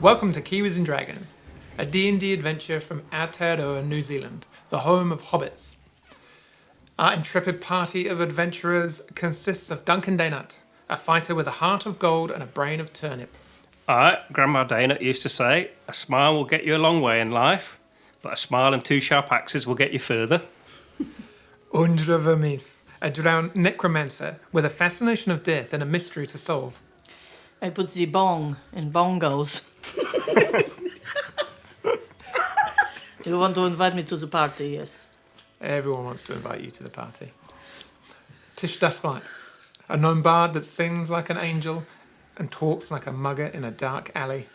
Welcome to Kiwis and Dragons, a D&D adventure from Aotearoa, New Zealand, the home of hobbits. Our intrepid party of adventurers consists of Duncan Daynut, a fighter with a heart of gold and a brain of turnip. Grandma Daynut used to say, a smile will get you a long way in life, but a smile and two sharp axes will get you further. Undra Vermis, a drowned necromancer with a fascination of death and a mystery to solve. I put the bong in bongos. You want to invite me to the party, yes. Everyone wants to invite you to the party. Tish Dusklight, a gnome bard that sings like an angel and talks like a mugger in a dark alley.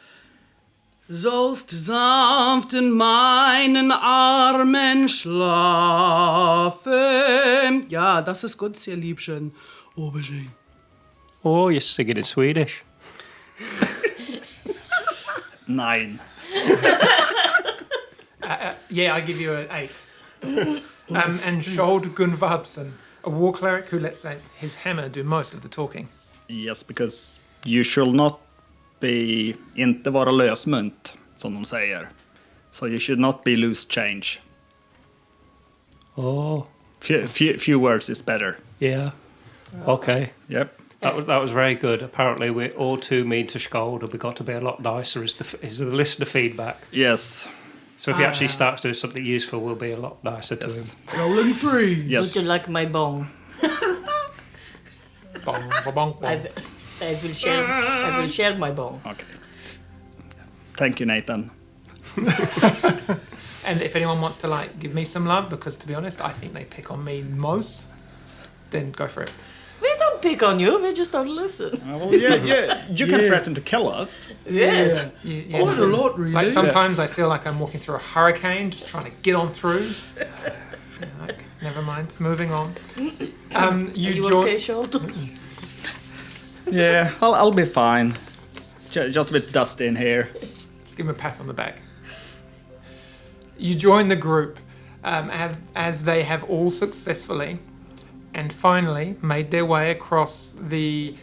Sollst sanft in meinen Armen schlafen. Ja, das ist gut, sehr Liebchen. Aubergine. Oh, you're singing in Swedish. Nine. Yeah, I give you an 8. And Skold Gunvardsen, a war cleric who lets his hammer do most of the talking. Yes, because you shall not be inte vara lösmynt, som de säger. So you should not be loose change. Oh, Few words is better. yeah. Okay. Yep. That was very good. Apparently, we're all too mean to Skold, and we've got to be a lot nicer. Is the listener feedback? Yes. So if he actually starts doing something useful, we'll be a lot nicer to Yes. him. Rolling 3. Yes. Would you like my bong? Bong, bong, bong, bong. I will share my bong. Okay. Thank you, Nathan. And if anyone wants to give me some love, because to be honest, I think they pick on me most, then go for it. We don't pick on you, we just don't listen. Well, yeah. You can threaten to kill us. Yes. Yeah. Quite a lot, really. Sometimes I feel like I'm walking through a hurricane, just trying to get on through. Never mind. Moving on. Are you okay, Skold? Yeah, I'll be fine. Just a bit dusty in here. Let's give him a pat on the back. You join the group as they have all successfully and finally made their way across the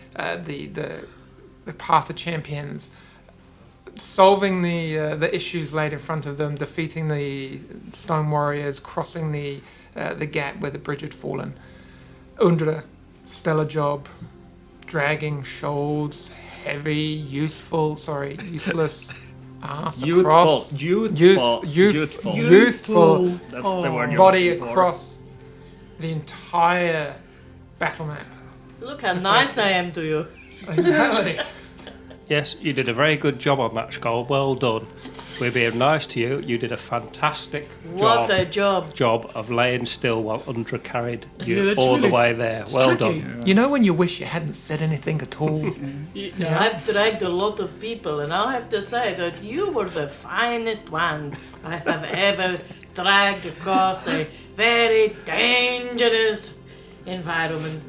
path of champions, solving the issues laid in front of them, defeating the stone warriors, crossing the gap where the bridge had fallen. Undra, stellar job, dragging Skold's heavy, useless ass across Youthful. That's the word you're body looking for. across the entire battle map. Look how To nice safety. I am to you. Exactly. Yes, you did a very good job on that, Skold. Well done. We're being nice to you. You did a fantastic What a job. job of laying still while Undra carried Yeah, you that's all the really- way there. it's Well tricky. done. You know when you wish you hadn't said anything at all? I've dragged a lot of people, and I have to say that you were the finest one I have ever dragged across a very dangerous environment.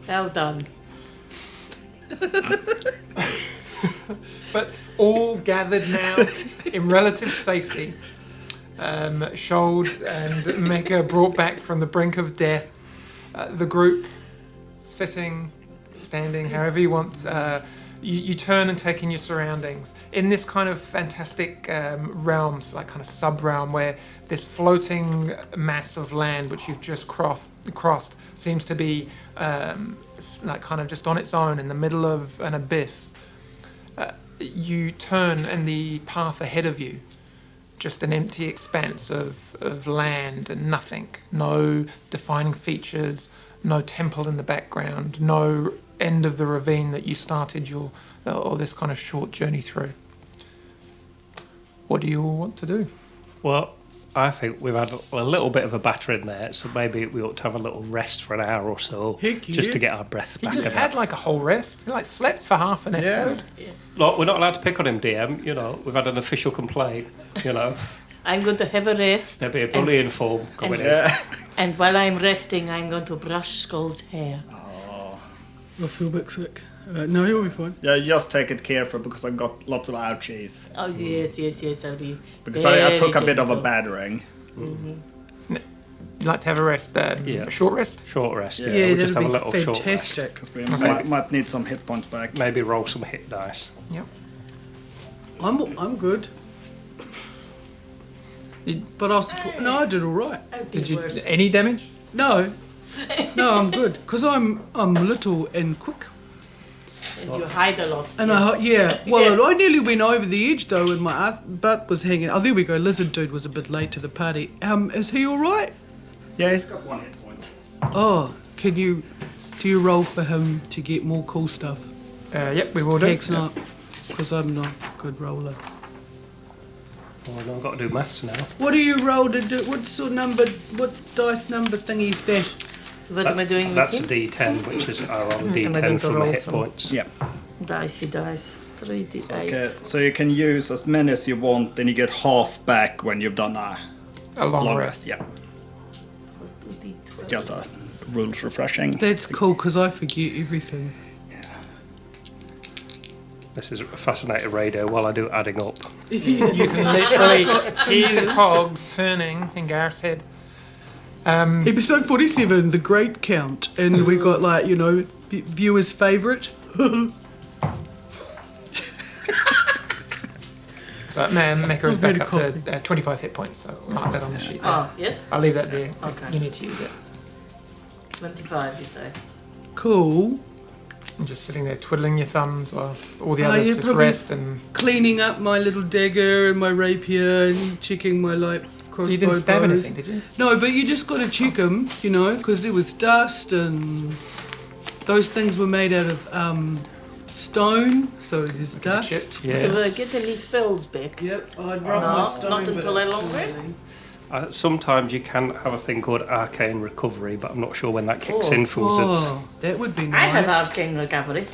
Well done. But all gathered now in relative safety. Skold and Mega brought back from the brink of death. The group sitting, standing, however you want. You turn and take in your surroundings. In this kind of fantastic realms, like kind of sub-realm, where this floating mass of land which you've just crossed seems to be like kind of just on its own in the middle of an abyss. You turn and the path ahead of you, just an empty expanse of land and nothing. No defining features, no temple in the background, no end of the ravine that you started this kind of short journey through. What do you all want to do? Well, I think we've had a little bit of a battering there, so maybe we ought to have a little rest for an hour or so, Heck just yeah. to get our breath He back. just and had that. a whole rest. He slept for half an episode. Look, we're not allowed to pick on him, DM. We've had an official complaint. I'm going to have a rest. There'll be a bullying form coming in. Yeah. And while I'm resting, I'm going to brush Skold's hair. I feel a bit sick. No, you'll be fine. Yeah, just take it careful because I've got lots of ouchies. Oh, yes, I'll be Because I took a very bit of a gentle. battering. You'd like to have a rest, Yeah. a short rest? Short rest. Yeah, Yeah, we'll just that'd have a be little short rest. fantastic. Because we Okay. might need some hit points back. Maybe roll some hit dice. Yep. I'm good. You- But I support. No, I did all right. I'd Did be you worse. any damage? No, no, I'm good because I'm little and quick. And you hide a lot. And yes. well, Yes. I nearly went over the edge though, and my butt was hanging. Oh, there we go. Lizard dude was a bit late to the party. Is he all right? Yeah, he's got 1 hit point. Oh, do you roll for him to get more cool stuff? Yep, we will do. Heck's not, because I'm not a good roller. Oh, no, I've got to do maths now. What do you roll to do? What dice number thingy is that? What am I doing with That's him? a D10, which is I roll a Am I going D10 to for my roll hit some? points. Yeah. Dicey dice. 3d8. Okay, so you can use as many as you want, and you get half back when you've done a A long long rest. rest. Yeah, Plus 2d12. just a rules refreshing. That's cool, because I forget everything. This is a fascinating radio while I do adding up. You can literally hear the cogs turning in Gareth's head. Episode 47, The Great Count, and we got viewers' favourite. So Mecca is I've back had up a to 25 hit points, so mark that on the sheet there. Oh, yes? I'll leave that there. Okay. You need to use it. 25, you say. Cool. And just sitting there twiddling your thumbs while all the Oh, others yeah, just probably rest and... Cleaning up my little dagger and my rapier and checking my crossbow You didn't stab bows. anything, did you? No, but you just got to check them, because there was dust and those things were made out of stone, so there's dust. chipped. Yeah. Do I get any spells back? Yep, I'd No, rub my stone. not but until I it's long too rest. early. Sometimes you can have a thing called arcane recovery, but I'm not sure when that kicks Oh. in for wizards. Oh, that would be I nice. have arcane recovery.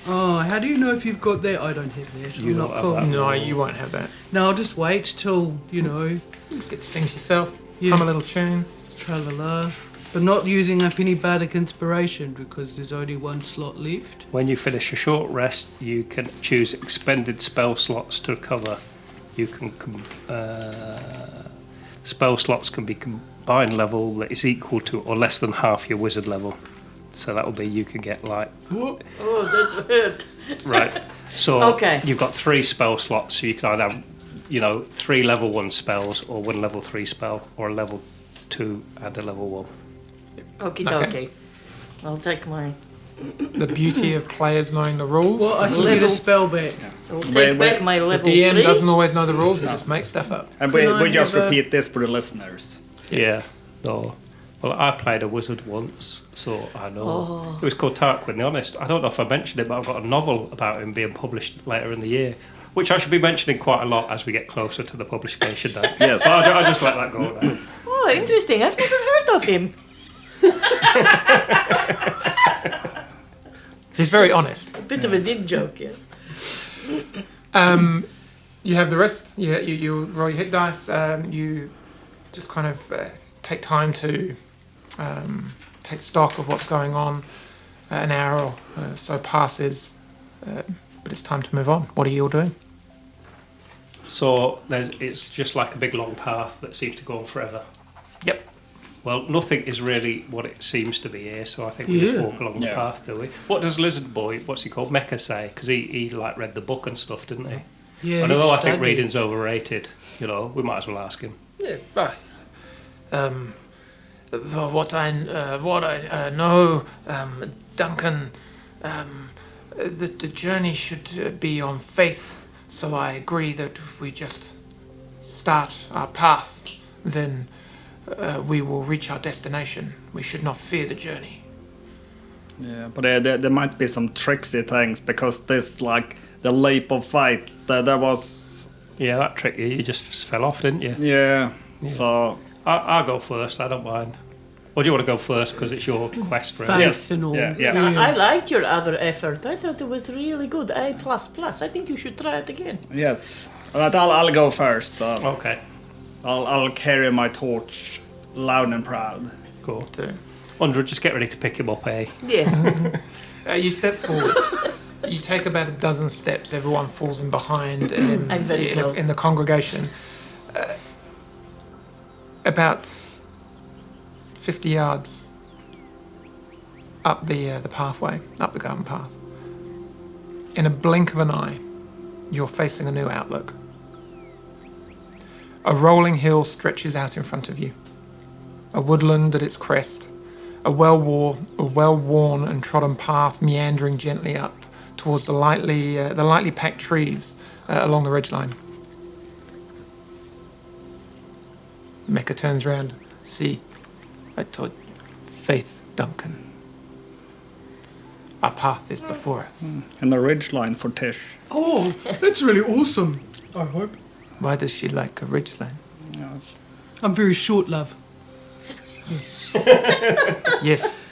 Oh, how do you know if you've got that? I don't have that. You I'm don't not have cool. that. No, you won't have that. No, I'll just wait till, You just get to sing to yourself, Yeah. hum a little tune. tra-la-la. But not using up any bardic inspiration because there's only one slot left. When you finish a short rest, you can choose expended spell slots to recover. You can spell slots can be combined level that is equal to or less than half your wizard level. So that will be you can get Oh, that hurt. right. So Okay. you've got 3 spell slots, so you can either have 3 level 1 spells or 1 level 3 spell or a level 2 and a level 1. Okie Okay. dokie. I'll take my. The beauty of players knowing the rules. Well, I can get a Level. spell back. I'll take Wait, back my The level DM 3. doesn't always know the rules, he just makes stuff up. And Can I we just have a- repeat this for the listeners. Yeah. No. Well, I played a wizard once, so I know. Oh. It was called Tarquin the Honest. I don't know if I mentioned it, but I've got a novel about him being published later in the year, which I should be mentioning quite a lot as we get closer to the publication date. Yes. But I'll just let that go now. Oh, interesting. I've never heard of him. He's very honest. A bit of a dig joke, yes. You have the rest. You roll your hit dice. You just kind of take time to take stock of what's going on. An hour or so passes, but it's time to move on. What are you all doing? So it's just like a big long path that seems to go on forever. Yep. Well, nothing is really what it seems to be here, so I think we just Yeah. walk along the Yeah. path, do we? What does Lizard Boy, what's he called, Mecca say? Because he read the book and stuff, didn't he? Yeah, And although I think studied. reading's overrated, we might as well ask him. Yeah. What I know, Duncan, the journey should be on faith. So I agree that we just start our path, then we will reach our destination. We should not fear the journey. Yeah, but there might be some tricksy things because this, like, the leap of faith, there was... Yeah, that trick you just fell off, didn't you? Yeah, Yeah. so... I'll go first, I don't mind. Or do you want to go first because it's your quest for it? Faith Yes, and all. yeah. I liked your other effort. I thought it was really good. A++. I think you should try it again. Yes. But I'll go first. So Okay, I'll carry my torch loud and proud. cool. Too. 100, just get ready to pick him up, eh? Yes. You step forward. You take about a dozen steps. Everyone falls in behind in, I'm very close. in the congregation. About 50 yards up the pathway, up the garden path. In a blink of an eye, you're facing a new outlook. A rolling hill stretches out in front of you. A woodland at its crest. A well-worn and trodden path meandering gently up towards the lightly packed trees along the ridgeline. Mecca turns round. See, I told you. Faith, Duncan. Our path is before us. And the ridgeline for Tish. Oh, that's really awesome. I hope. Why does she like a ridgeline? I'm very short, love. Yes,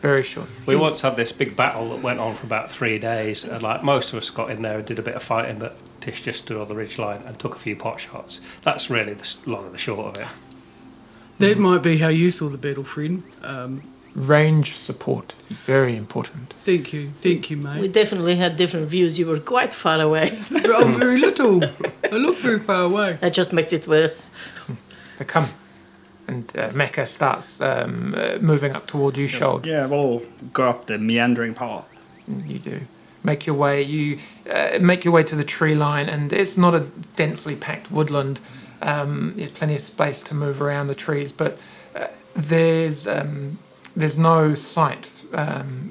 very short. We once had this big battle that went on for about 3 days, and like most of us got in there and did a bit of fighting, but Tish just stood on the ridgeline and took a few pot shots. That's really the long and the short of it. That might be how you saw the battle, friend. Range support, very important. Thank you, We mate. definitely had different views. You were quite far away. I'm very little. I look very far away. That just makes it worse. They come, and Mecca starts moving up toward you, Skold. Yeah, we'll go up the meandering path. You do. Make your way. You make your way to the tree line, and it's not a densely packed woodland. There's plenty of space to move around the trees, but there's no sight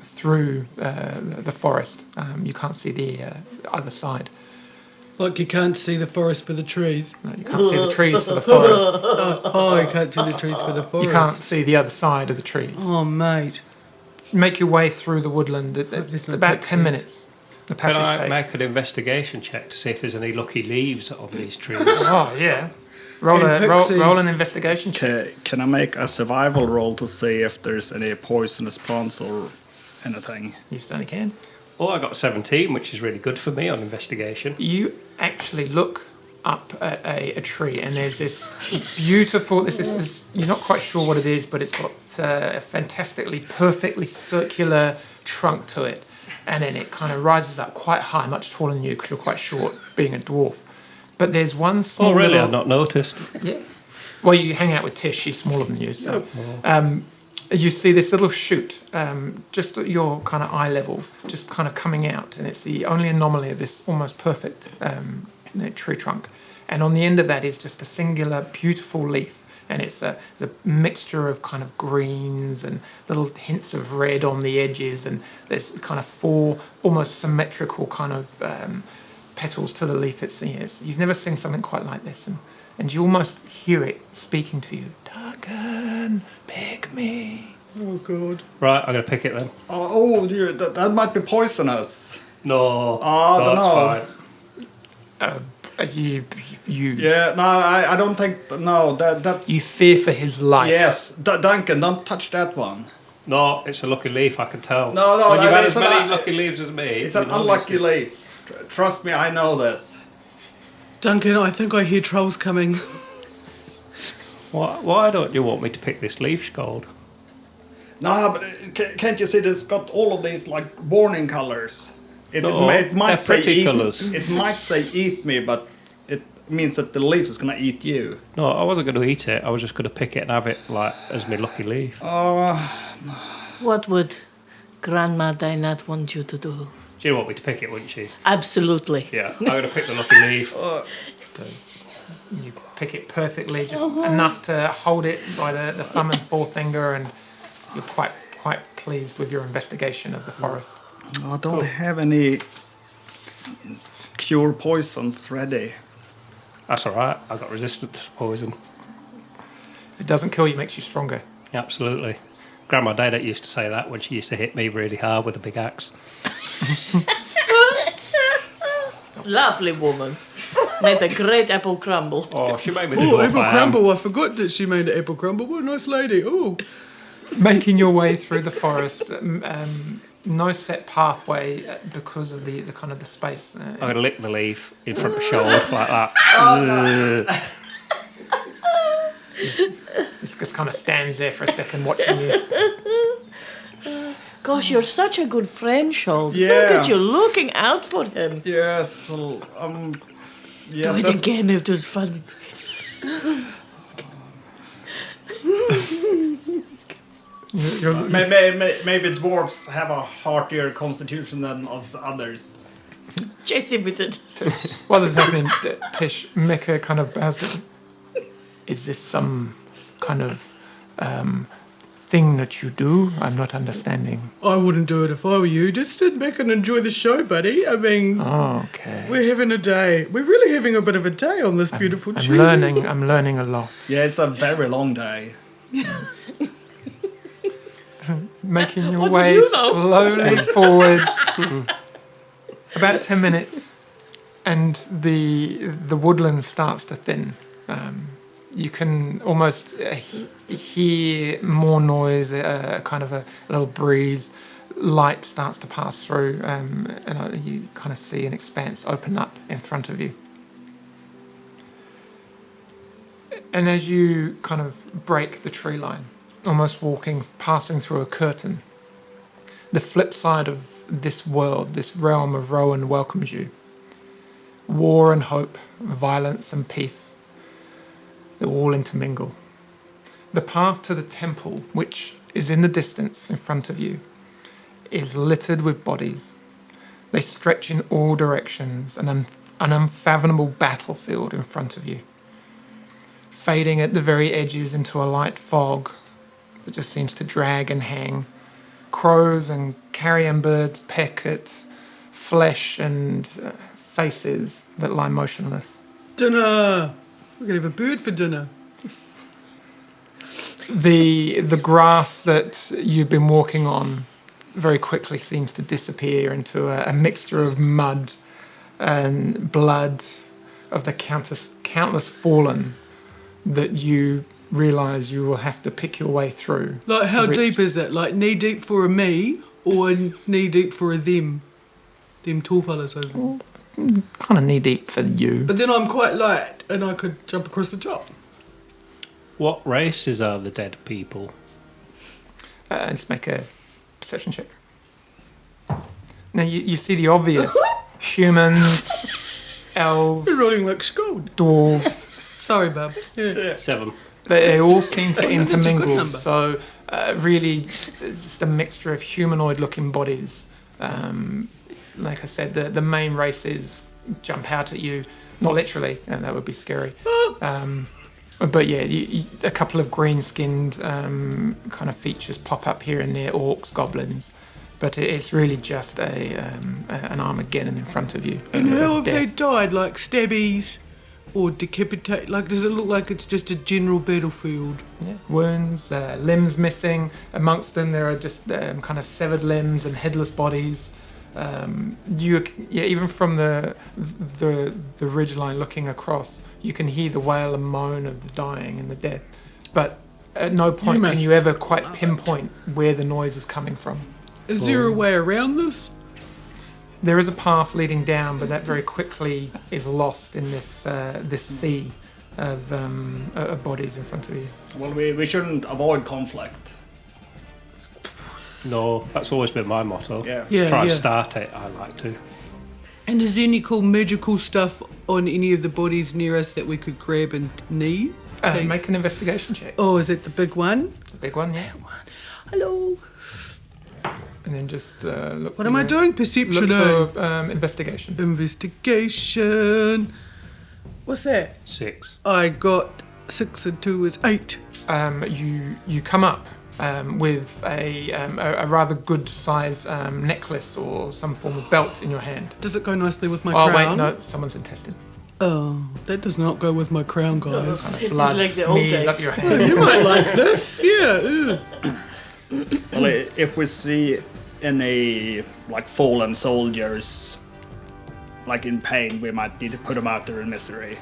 through the forest. You can't see the other side. Like you can't see the forest for the trees. No, you can't see the trees for the forest. Oh, you can't see the trees for the forest. You can't see the other side of the trees. Oh, mate. Make your way through the woodland. there's no About 10 pixies. minutes. The Can passage I takes. make an investigation check to see if there's any lucky leaves on these trees? Oh yeah. Roll And roll pixies. an investigation check. Can I make a survival roll to see if there's any poisonous plants or anything? You certainly can. Oh, I got 17, which is really good for me on investigation. You actually look up at a tree, and there's this beautiful. This you're not quite sure what it is, but it's got a fantastically, perfectly circular trunk to it, and then it kind of rises up quite high, much taller than you because you're quite short, being a dwarf. But there's one small. Oh, really? little- I've not noticed. Yeah. Well, you hang out with Tish. She's smaller than you, so you see this little shoot just at your kind of eye level, just kind of coming out, and it's the only anomaly of this almost perfect tree trunk. And on the end of that is just a singular, beautiful leaf, and it's a mixture of kind of greens and little hints of red on the edges, and there's kind of 4 almost symmetrical kind of petals to the leaf. You've never seen something quite like this, and you almost hear it speaking to you. Duncan, pick me. Oh, God. Right, I'm going to pick it then. That might be poisonous. No, I no, don't that's know. fine. You Yeah, no, I don't think. No, that's. you fear for his life. Yes, Duncan, don't touch that one. No, it's a lucky leaf, I can tell. No, When you've had it's as many an- lucky leaves as me. It's you an know unlucky this. leaf. Trust me, I know this. Duncan, I think I hear trolls coming. Why don't you want me to pick this leaf, Skold? No, but can't you see this got all of these like warning colors? It they're might say pretty eat, colours. It might say eat me, but it means that the leaf is gonna eat you. No, I wasn't going to eat it. I was just going to pick it and have it like as my lucky leaf. What would Grandma Di not want you to do? She'd want me to pick it, wouldn't she? Absolutely. Yeah, I'm going to pick the lucky leaf. You pick it perfectly, just enough to hold it by the thumb and forefinger, and you're quite pleased with your investigation of the forest. I don't have any cure poisons ready. That's all right. I've got resistance to poison. If it doesn't kill you, it makes you stronger. Absolutely. Grandma Dada used to say that when she used to hit me really hard with a big axe. Lovely woman. Made a great apple crumble. Oh, she made me the Oh, dwarf apple I am. crumble. I forgot that she made an apple crumble. What a nice lady. Oh. Making your way through the forest, no set pathway because of the kind of the space. I'm going to lick the leaf in front of shoulder like that. Just kind of stands there for a second watching you. Gosh, you're such a good friend, Skold. Yeah. Look at you looking out for him. Yes, well, yes, Do it that's- again, it was fun. Maybe dwarves have a heartier constitution than us others. Chase him with it. While this is happening, Tish, Mika kind of bows down. Is this some kind of thing that you do? I'm not understanding. I wouldn't do it if I were you. Just sit back and enjoy the show, buddy. I mean, Okay. we're having a day. We're really having a bit of a day on this beautiful tree. I'm learning a lot. Yeah, it's a very long day. Making your What do way you know? slowly forward. About 10 minutes, and the woodland starts to thin. You can almost hear more noise, kind of a little breeze. Light starts to pass through, and you kind of see an expanse open up in front of you. And as you kind of break the tree line, almost passing through a curtain, the flip side of this world, this realm of Rowan welcomes you. War and hope, violence and peace, they all intermingle. The path to the temple, which is in the distance in front of you, is littered with bodies. They stretch in all directions, an unfathomable battlefield in front of you, fading at the very edges into a light fog that just seems to drag and hang. Crows and carrion birds peck at flesh and faces that lie motionless. Dinner! We're going to have a bird for dinner. The grass that you've been walking on very quickly seems to disappear into a mixture of mud and blood of the countless fallen that you realise you will have to pick your way through. Like, how to reach. deep is that? Like, knee deep for a me or knee deep for a them? Them tall fellas over there. Kind of knee deep for you. But then I'm quite light and I could jump across the top. What races are the dead people? Let's make a perception check. Now you see the obvious: humans, elves, You're rolling like Skold. dwarves. Sorry, bub. Yeah. 7. They all seem to That's a good intermingle. number. So really, it's just a mixture of humanoid-looking bodies. Like I said, the main races jump out at you, not literally, and that would be scary. But yeah, a couple of green-skinned kind of features pop up here and there, orcs, goblins. But it's really just an Armageddon in front of you. And how have Death. they died? Like stabbies or decapitated? Like, does it look like it's just a general battlefield? Yeah, wounds, limbs missing. Amongst them, there are just kind of severed limbs and headless bodies. Even from the ridgeline looking across, you can hear the wail and moan of the dying and the dead. But at no point can you ever quite pinpoint where the noise is coming from. Is there a way around this? There is a path leading down, but that very quickly is lost in this sea of bodies in front of you. Well, we shouldn't avoid conflict. No, that's always been my motto. Yeah. Try and start it, I like to. And is there any cool magical stuff on any of the bodies near us that we could grab and knee? Make an investigation check. Oh, is it the big one? The big one, yeah. Hello. And then just look. What am I doing? Perception. Look for investigation. Investigation. What's that? 6. I got 6 and 2 is 8. You come up with a rather good size necklace or some form of belt in your hand. Does it go nicely with my Oh crown? wait, no, someone's intestine. Oh, that does not go with my crown, guys. Kind of blood like the old smears days. up your Oh, hand. you might like this. Yeah. Ew. Well, if we see any like fallen soldiers like in pain, we might need to put them out there in misery.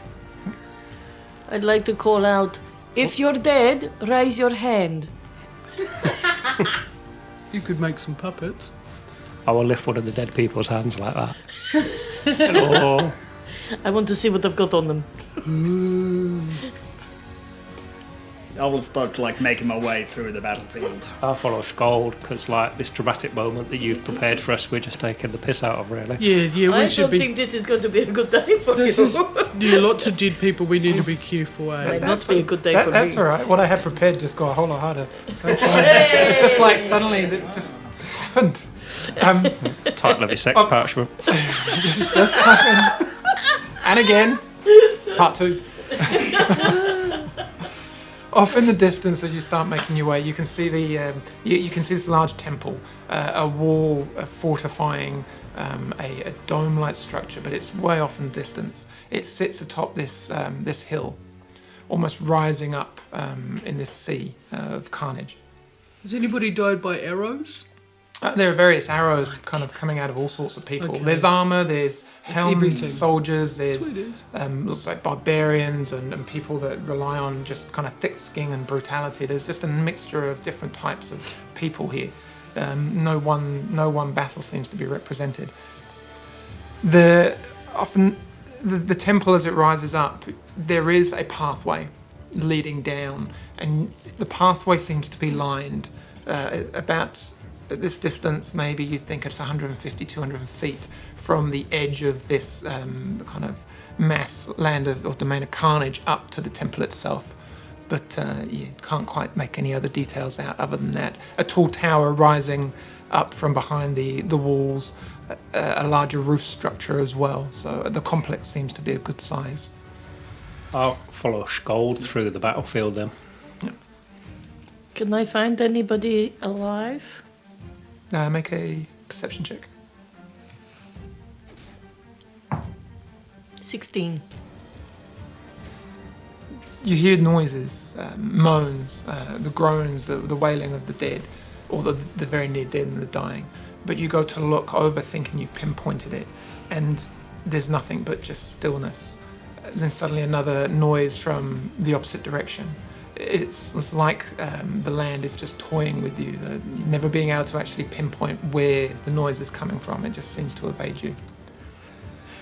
I'd like to call out, if you're dead, raise your hand. You could make some puppets. I will lift one of the dead people's hands like that. Hello. I want to see what they've got on them. I will start like making my way through the battlefield. I'll follow Skold because, like, this dramatic moment that you've prepared for us, we're just taking the piss out of, really. Yeah, we I should don't be. think this is going to be a good day for This you. is lots of dead people. We need to be careful. Might Eh? not be a good day for That's me. all right. What I had prepared just got a whole lot harder. That's fine. It's just like suddenly that just happened. Title of your sex pouch, man. Just happened. And again, part 2. Off in the distance, as you start making your way, you can see you can see this large temple, a wall fortifying a dome-like structure, but it's way off in the distance. It sits atop this hill, almost rising up in this sea of carnage. Has anybody died by arrows? There are various arrows kind of coming out of all sorts of people. Okay. There's armor, there's helmed everything. soldiers, there's Sweet as. looks like barbarians and people that rely on just kind of thick skin and brutality. There's just a mixture of different types of people here. No one battle seems to be represented. The temple, as it rises up, there is a pathway leading down, and the pathway seems to be lined about at this distance. Maybe you think it's 150, 200 feet from the edge of this kind of mass land or domain of carnage up to the temple itself. But you can't quite make any other details out other than that. A tall tower rising up from behind the walls, a larger roof structure as well. So the complex seems to be a good size. I'll follow Skold through the battlefield then. Can I find anybody alive? Make a perception check. 16. You hear noises, moans, the groans, the wailing of the dead, or the very near dead and the dying. But you go to look over thinking you've pinpointed it, and there's nothing but just stillness. And then suddenly another noise from the opposite direction. It's like the land is just toying with you, never being able to actually pinpoint where the noise is coming from. It just seems to evade you.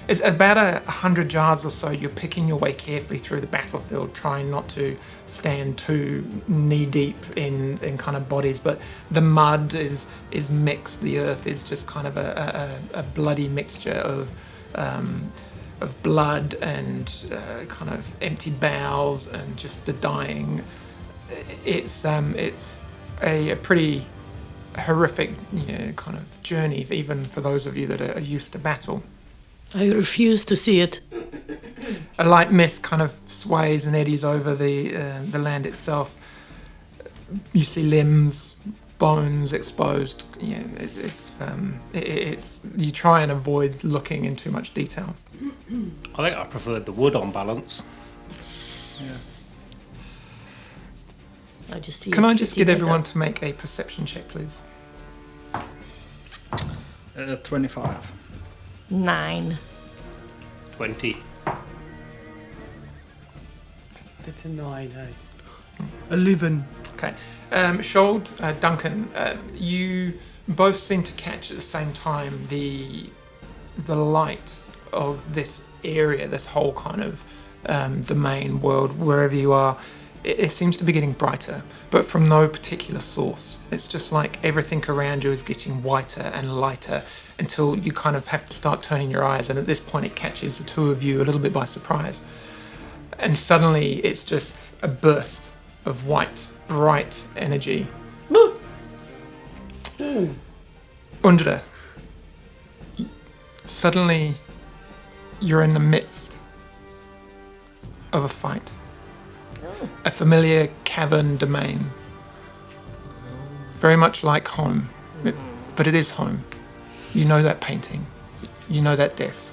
It's about 100 yards or so. You're picking your way carefully through the battlefield, trying not to stand too knee deep in kind of bodies. But the mud is mixed. The earth is just kind of a bloody mixture of blood and kind of empty bowels and just the dying. It's a pretty horrific kind of journey, even for those of you that are used to battle. I refuse to see it. A light mist kind of sways and eddies over the land itself. You see limbs, bones exposed. Yeah, it's you try and avoid looking in too much detail. I think I preferred the wood on balance. I just see. Can it I just pretty get everyone better. to make a perception check, please? 25. 9. 20. That's a 9, eh? 11. Okay. Skold, Duncan, you both seem to catch at the same time the light of this area, this whole kind of domain, world, wherever you are. It seems to be getting brighter, but from no particular source. It's just like everything around you is getting whiter and lighter until you kind of have to start turning your eyes, and at this point it catches the two of you a little bit by surprise. And suddenly it's just a burst of white, bright energy. Undra, suddenly you're in the midst of a fight. A familiar cavern domain. Very much like home, but it is home. You know that painting. You know that desk.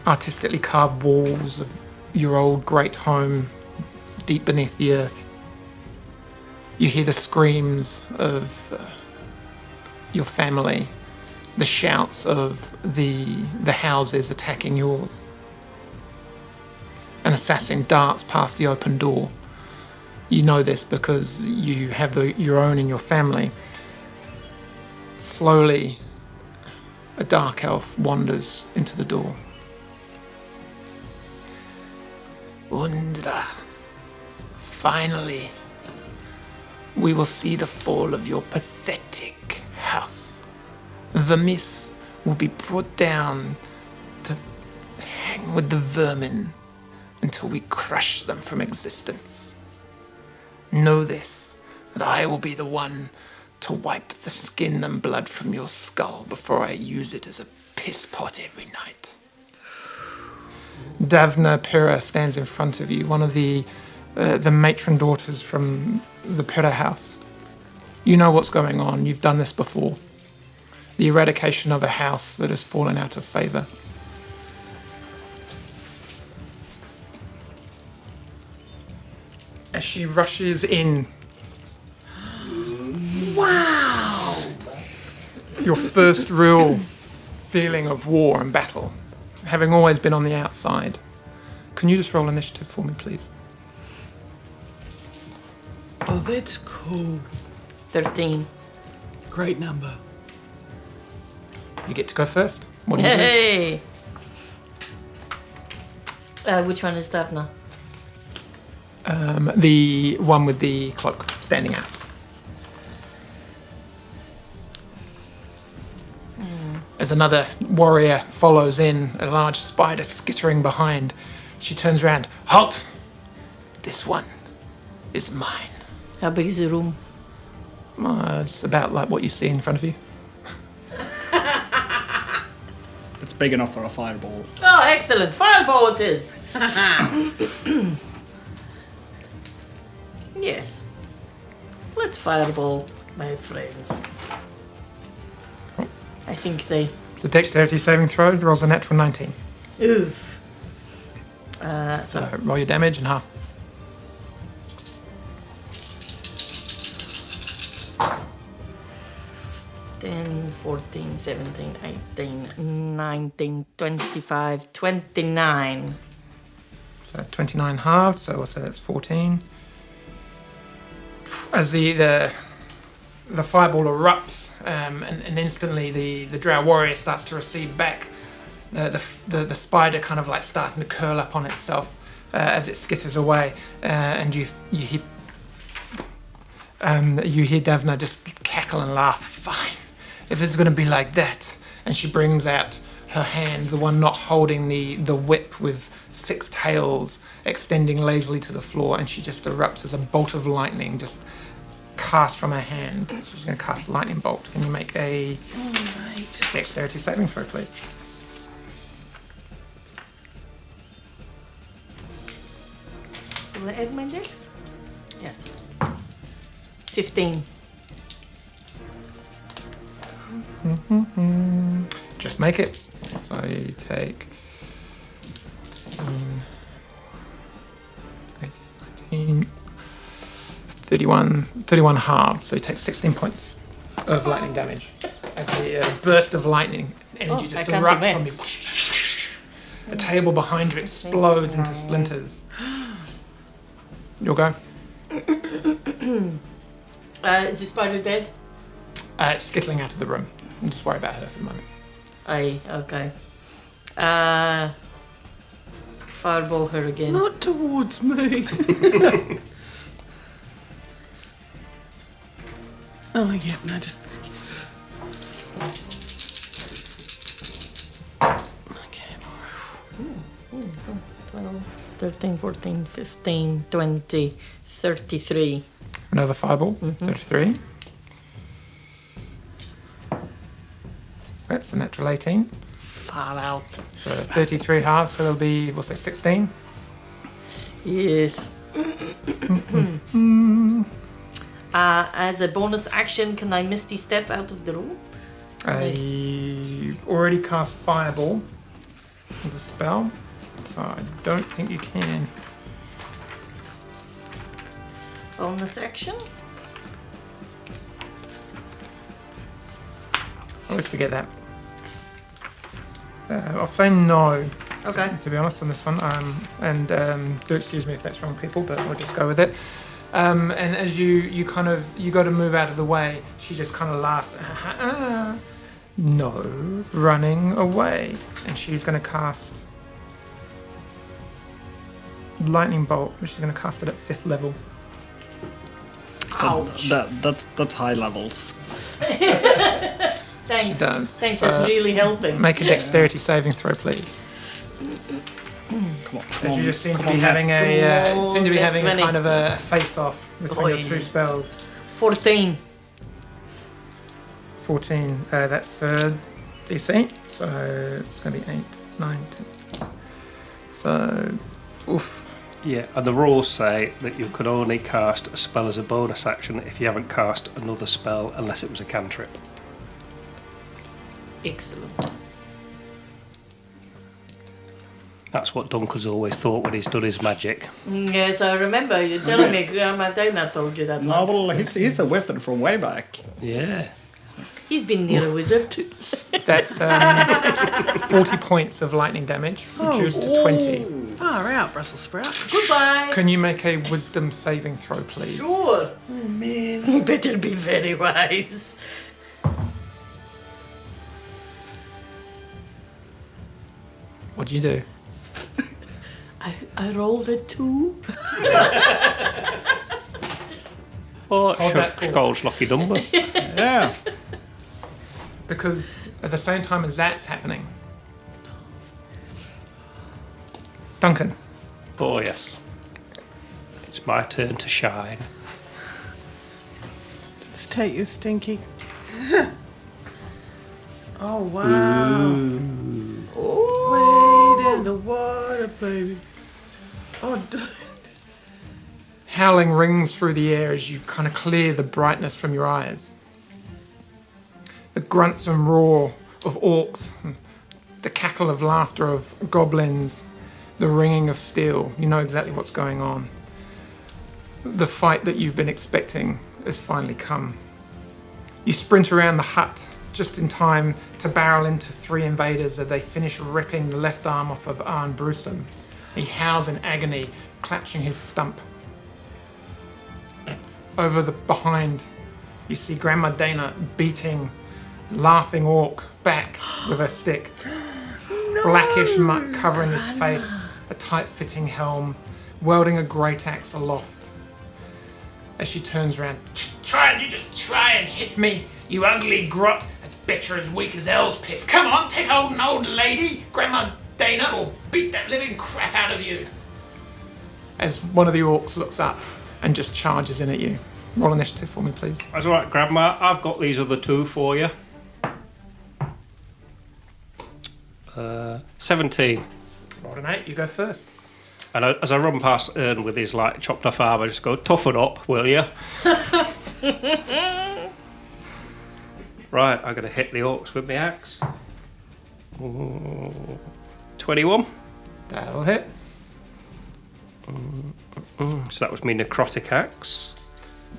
Artistically carved walls of your old great home deep beneath the earth. You hear the screams of your family, the shouts of the houses attacking yours. An assassin darts past the open door. You know this because you have your own in your family. Slowly, a dark elf wanders into the door. Undra, finally, we will see the fall of your pathetic house. Vermis will be brought down to hang with the vermin until we crush them from existence. Know this, that I will be the one to wipe the skin and blood from your skull before I use it as a piss pot every night. Davna Pyrrha stands in front of you, one of the matron daughters from the Pyrrha house. You know what's going on. You've done this before. The eradication of a house that has fallen out of favor. As she rushes in. Wow! Your first real feeling of war and battle, having always been on the outside. Can you just roll initiative for me, please? Oh, that's cool. 13. Great number. You get to go first. What do you do? Hey! Which one is that now? The one with the cloak standing out. As another warrior follows in, a large spider skittering behind, she turns around. Halt! This one is mine. How big is the room? It's about like what you see in front of you. It's big enough for a fireball. Oh, excellent. Fireball it is. Yes. Let's fireball, my friends. I think they... It's a dexterity saving throw. Rolls a natural 19. Oof. So roll your damage and half. Ten, 14, 17, 18, 19, 25, 29. So 29 halved, so we'll say that's 14. As the fireball erupts, and instantly the drow warrior starts to recede back, the spider kind of like starting to curl up on itself as it skitters away, and you hear Davna just cackle and laugh. Fine, if it's going to be like that. And she brings out her hand, the one not holding the whip with 6 tails extending lazily to the floor, and she just erupts as a bolt of lightning just cast from her hand. So she's going to cast lightning bolt. Can you make a dexterity saving throw, please? Will I add my dex? Yes. 15. Just make it. So you take 18, 19, 31 halves. So you take 16 points of lightning damage as the burst of lightning energy just I can't erupts do from you. The table behind you explodes into splinters. You'll go. Is the spider dead? It's skittling out of the room. I'll just worry about her for the moment. Aye, okay. Fireball her again. Not towards me. Oh, yeah, no, just... Okay. 12, 13, 14, 15, 20, 33. Another fireball. 33. That's a natural 18. Far out. So 33 halves, so there'll be, we'll say 16. Yes. As a bonus action, can I Misty Step out of the room? I already cast Fireball as a spell, so I don't think you can. Bonus action? I always forget that. I'll say no. Okay. To be honest on this one, do excuse me if that's wrong, people, but we'll just go with it. And as you go to move out of the way, she just kind of laughs. No, running away, and she's going to cast lightning bolt, which is going to cast it at 5th level. Ouch. That's high levels. Thanks. She does. Thanks, So- that's really helping. Make a dexterity saving throw, please. Come on. As you just seem to come be on, having a Come on, seem to be net having a 20. kind of a face-off between your Oi. two spells. 14. 14. That's DC. So it's going to be 8, 9, 10. So, oof. Yeah, and the rules say that you can only cast a spell as a bonus action if you haven't cast another spell unless it was a cantrip. Excellent. That's what Duncan's always thought when he's done his magic. Yes, I remember you telling me. Grandma Dana told you that No, once. well, he's a wizard from way back. Yeah. He's been near a wizard. That's 40 points of lightning damage, reduced to 20. Far out, Brussels sprout. Goodbye. Can you make a wisdom saving throw, please? Sure. Oh man, you better be very wise. What do you do? I rolled a 2. Oh, Hold that forward. Skold's lucky number. Yeah. Because at the same time as that's happening, Duncan, Oh, yes. It's my turn to shine. Just take your stinky. Oh, wow. Wade in the water, baby. Oh, howling rings through the air as you kind of clear the brightness from your eyes. The grunts and roar of orcs, the cackle of laughter of goblins, the ringing of steel. You know exactly what's going on. The fight that you've been expecting has finally come. You sprint around the hut just in time to barrel into 3 invaders as they finish ripping the left arm off of Arn Brewsome. He howls in agony, clutching his stump. Over the behind, you see Grandma Dana beating laughing orc back with her stick. Blackish muck covering his face, a tight-fitting helm, welding a great axe aloft. As she turns around, you just try and hit me, you ugly grot. I bet you're as weak as El's piss. Come on, take hold an old lady. Grandma Dana will beat that living crap out of you. As one of the orcs looks up and just charges in at you. Roll initiative for me, please. That's all right, Grandma. I've got these other 2 for you. 17. Roll an 8, you go first. And as I run past Ern with his like chopped off arm, I just go, toughen up, will you? Right, I'm going to hit the orcs with my axe. 21. That'll hit. So that was my necrotic axe.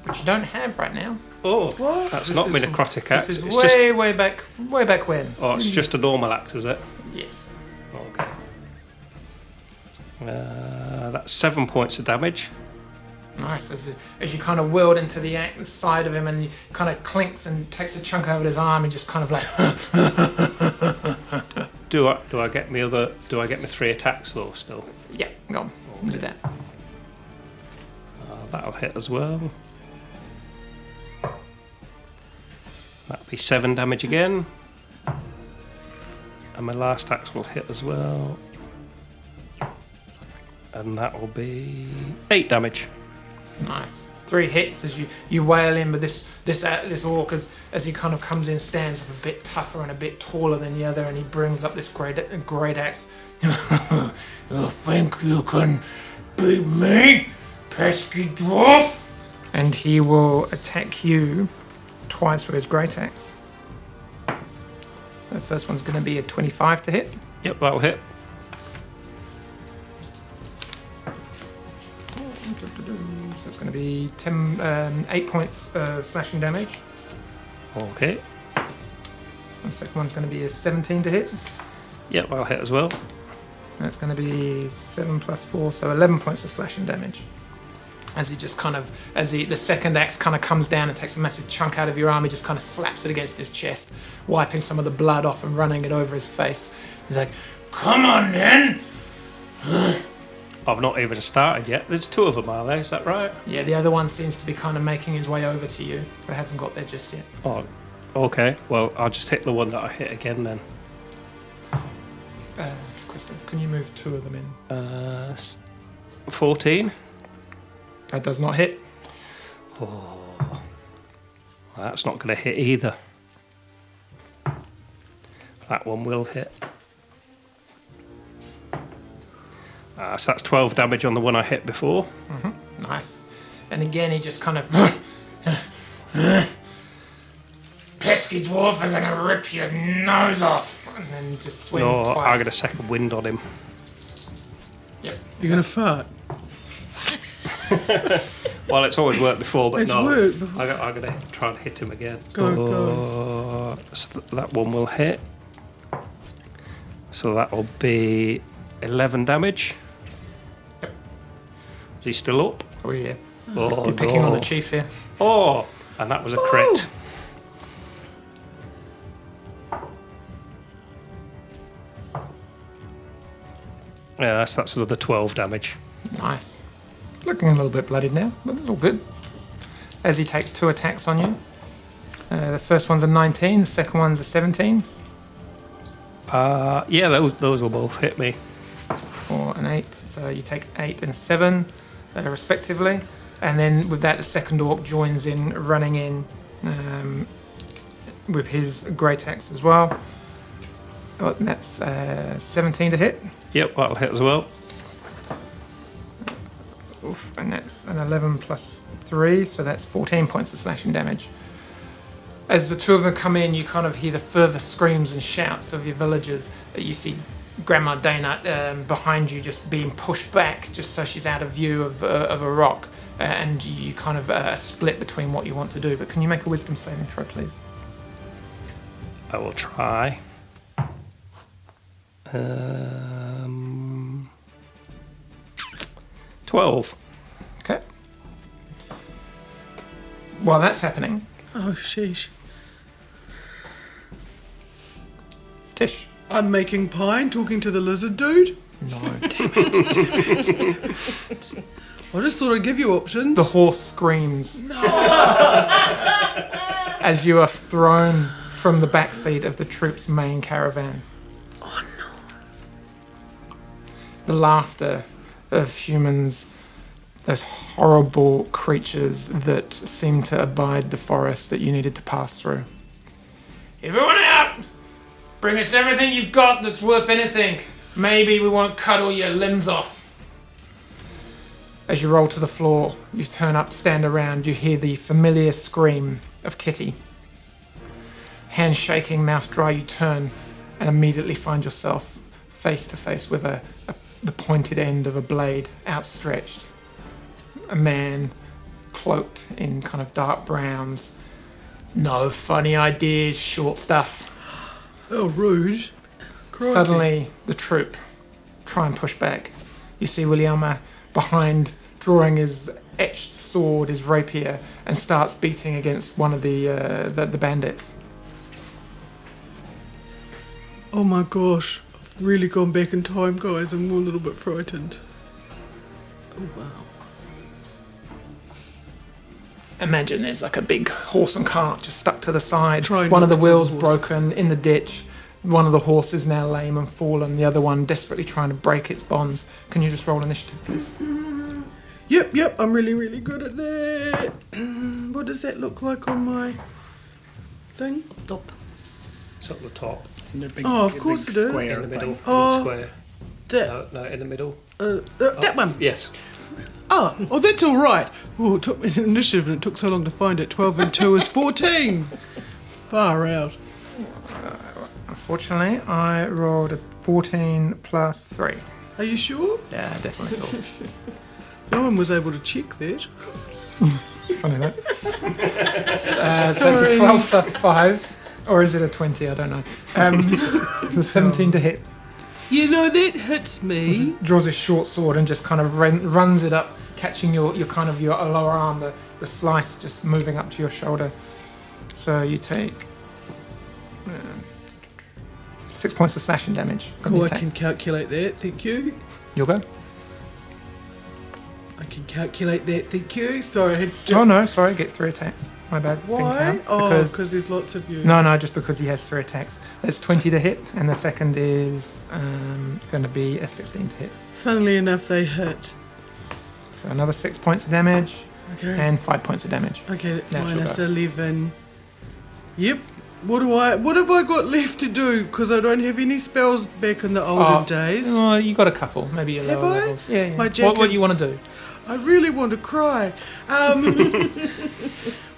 Which you don't have right now. Oh, that's This not is- my necrotic axe. This is It's way, just, way back when. oh, it's just a normal axe, is it? Yes. Okay. That's 7 points of damage. Nice. As you kind of whirled into the side of him and he kind of clinks and takes a chunk over his arm and just kind of like... Do I get me 3 attacks though still? yeah, go on. Do that. That'll hit as well. That'll be 7 damage again. And my last axe will hit as well. And that will be 8 damage. Nice. 3 hits as you wail in, but this orc as he kind of comes in stands up a bit tougher and a bit taller than the other, and he brings up this great axe. You think you can beat me, pesky dwarf? And he will attack you twice with his great axe. The first one's going to be a 25 to hit. Yep, that'll hit. So it's going to be 8 points of slashing damage. Okay. The second one's going to be a 17 to hit. Yep, that'll hit as well. That's going to be 7 plus 4, so 11 points of slashing damage. As he just kind of, the second axe kind of comes down and takes a massive chunk out of your arm, he just kind of slaps it against his chest, wiping some of the blood off and running it over his face. He's like, come on then! I've not even started yet. There's 2 of them, are there? Is that right? Yeah, the other one seems to be kind of making his way over to you, but hasn't got there just yet. Oh, okay. Well, I'll just hit the one that I hit again then. Kristen, can you move 2 of them in? 14. That does not hit. Oh, well, that's not going to hit either. That one will hit. So that's 12 damage on the one I hit before. Nice. And again, he just kind of... Pesky dwarf, I'm gonna rip your nose off. And then just swings No, twice. I got a second wind on him. Yep. You're gonna fart. Well, it's always worked before, but It's no. worked. I'm going to try and hit him again. Go. So that one will hit. So that will be 11 damage. Yep. Is he still up? Oh, yeah. Oh, You're picking no. on the chief here. Oh, and that was a crit. Yeah, that's another 12 damage. Nice. Looking a little bit bloodied now, but it's all good. As he takes 2 attacks on you. The first one's a 19, the second one's a 17. Yeah, those will both hit me. 4 and 8. So you take 8 and 7, respectively. And then with that, the second orc joins in, running in with his great axe as well. Oh, and that's 17 to hit. Yep, that'll hit as well. Oof, and that's an 11 plus 3, so that's 14 points of slashing damage. As the 2 of them come in, you kind of hear the further screams and shouts of your villagers. You see Grandma Dana behind you just being pushed back, just so she's out of view of a rock. And you kind of split between what you want to do. But can you make a wisdom saving throw, please? I will try. 12. Okay. While that's happening, Oh, sheesh. Tish. I'm making pine talking to the lizard dude. No. I just thought I'd give you options. The horse screams as you are thrown from the backseat of the troop's main caravan. Oh no. The laughter of humans, those horrible creatures that seem to abide the forest that you needed to pass through. Everyone out! Bring us everything you've got that's worth anything. Maybe we won't cut all your limbs off. As you roll to the floor, you turn up, stand around, you hear the familiar scream of Kitty. Hands shaking, mouth dry, you turn and immediately find yourself face to face with the pointed end of a blade outstretched. A man cloaked in kind of dark browns. No funny ideas, short stuff. Oh, rude. Crikey. Suddenly, the troop try and push back. You see Williama behind, drawing his etched sword, his rapier, and starts beating against one of the bandits. Oh my gosh. I've really gone back in time, guys. I'm a little bit frightened. Oh, wow. Imagine there's like a big horse and cart just stuck to the side. Try One of not the to kill wheels the horse. broken in the ditch. One of the horses now lame and fallen. The other one desperately trying to break its bonds. Can you just roll initiative, please? Yep, I'm really, really good at that. What does that look like on my thing? Top. It's up the top, The big, Oh, of course big it is. square in the middle. thing. Oh. Square. That, No, in the middle. that one. Yes. Oh, that's all right. Oh, it took me an initiative and it took so long to find it. 12 and 2 is 14. Far out. Unfortunately, I rolled a 14 plus 3. Are you sure? Yeah, definitely so. No one was able to check that. Funny that. So that's a 12 plus 5. Or is it a 20? I don't know. It's a 17 to hit. You know, that hits me. Draws his short sword and just kind of runs it up, catching your kind of your lower arm, the slice just moving up to your shoulder. So you take 6 points of slashing damage. from the Cool, I attack. can calculate that. Thank you. You'll go. can calculate that. Thank you. Sorry. I had to- Oh no, sorry, get 3 attacks. My bad. Didn't Why? count. Oh, because there's lots of you. No, just because he has 3 attacks. It's 20 to hit, and the second is going to be a 16 to hit. Funnily enough, they hit. So another 6 points of damage Okay. and 5 points of damage. Okay, that's Now she'll minus go. 11. Yep. What have I got left to do? Because I don't have any spells back in the olden days. Oh, you got a couple, maybe your Have lower I? levels. Yeah. My What Jacob- do you want to do? I really want to cry.